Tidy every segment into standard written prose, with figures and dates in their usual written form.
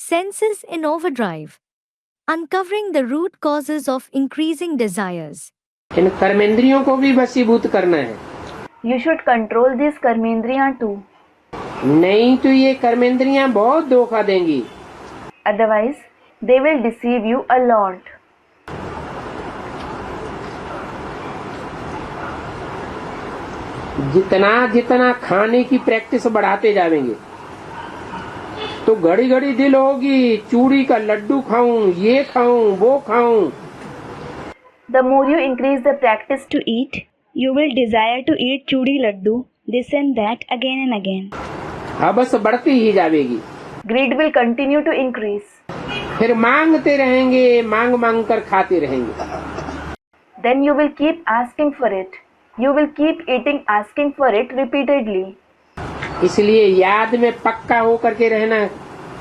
Senses in overdrive. Uncovering the root causes of increasing desires. इन कर्मेंद्रियों को भी वशीभूत करना है। You should control these कर्मेंद्रियां too. नहीं तो ये कर्मेंद्रियां बहुत धोखा देंगी। Otherwise, they will deceive you a lot. जितना जितना खाने की प्रैक्टिस बढ़ाते जाएंगे तो घड़ी घड़ी दिल होगी चूड़ी का लड्डू खाऊं, ये खाऊं, वो खाऊं। The more you increase the practice to eat, you will desire to eat chudi laddu, this and that again and again. हवस बढ़ती ही जाएगी। Greed will continue to increase. फिर मांगते रहेंगे, मांग मांग कर खाते रहेंगे। Then you will keep asking for it. You will keep eating asking for it repeatedly. इसलिए याद में पक्का होकर के रहना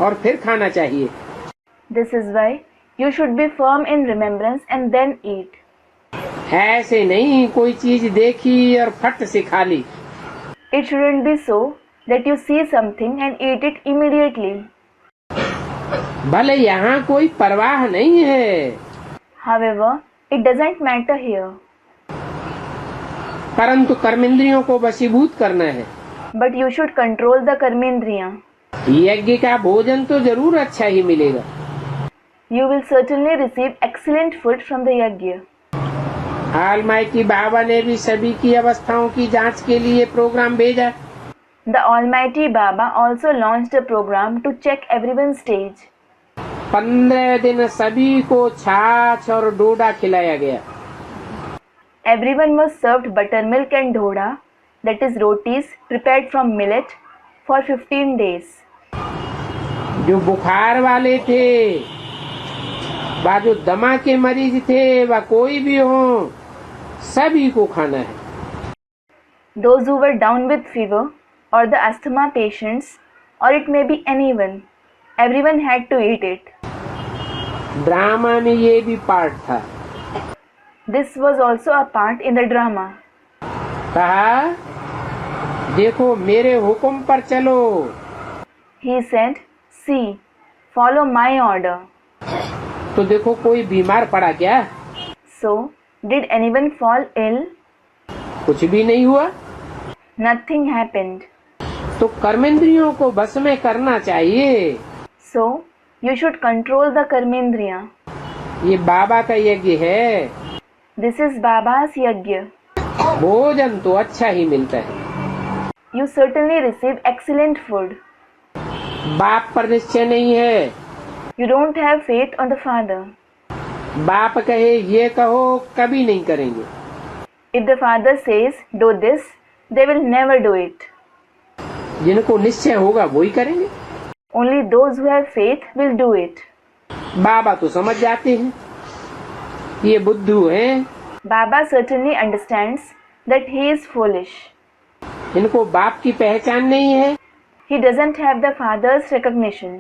और फिर खाना चाहिए। This is why you should be firm in remembrance and then eat. ऐसे नहीं कोई चीज देखी और फट से खा ली। It shouldn't be so that you see something and eat it immediately. भले यहाँ कोई परवाह नहीं है। However, it doesn't matter here. परंतु कर्मेंद्रियों को वशीभूत करना है। But you should control the कर्मेंद्रियां. यज्ञ का भोजन तो जरूर अच्छा ही मिलेगा। You will certainly receive excellent food from the yajna. Almighty Baba ने भी सभी की अवस्थाओं की जांच के लिए प्रोग्राम भेजा। The Almighty Baba also launched a program to check everyone's stage. 15 दिन सभी को छाछ और डोडा खिलाया गया। Everyone was served buttermilk and doda, that is rotis prepared from millet, for 15 days. जो बुखार वाले थे, व जो दमा के मरीज थे, व कोई भी हो, सभी को खाना है। Those who were down with fever or the asthma patients, or it may be anyone, everyone had to eat it. Drama में ये भी पार्ट था। This was also a part in the drama. कहा, देखो मेरे हुक्म पर चलो। He said, see, follow my order. तो देखो कोई बीमार पड़ा क्या? So, did anyone fall ill? कुछ भी नहीं हुआ। Nothing happened. तो कर्मेंद्रियों को बस में करना चाहिए। So, you should control the कर्मेंद्रियां. ये बाबा का यज्ञ है। This is Baba's yajna. भोजन तो अच्छा ही मिलता है। You certainly receive excellent food. बाप पर निश्चय नहीं है। You don't have faith on the Father. बाप कहे ये कहो, कभी नहीं करेंगे। If the Father says, do this, they will never do it. जिनको निश्चय होगा वही करेंगे। Only those who have faith will do it. बाबा तो समझ जाते हैं, ये बुद्धू हैं। Baba certainly understands that he is foolish. इनको बाप की पहचान नहीं है। He doesn't have the Father's recognition.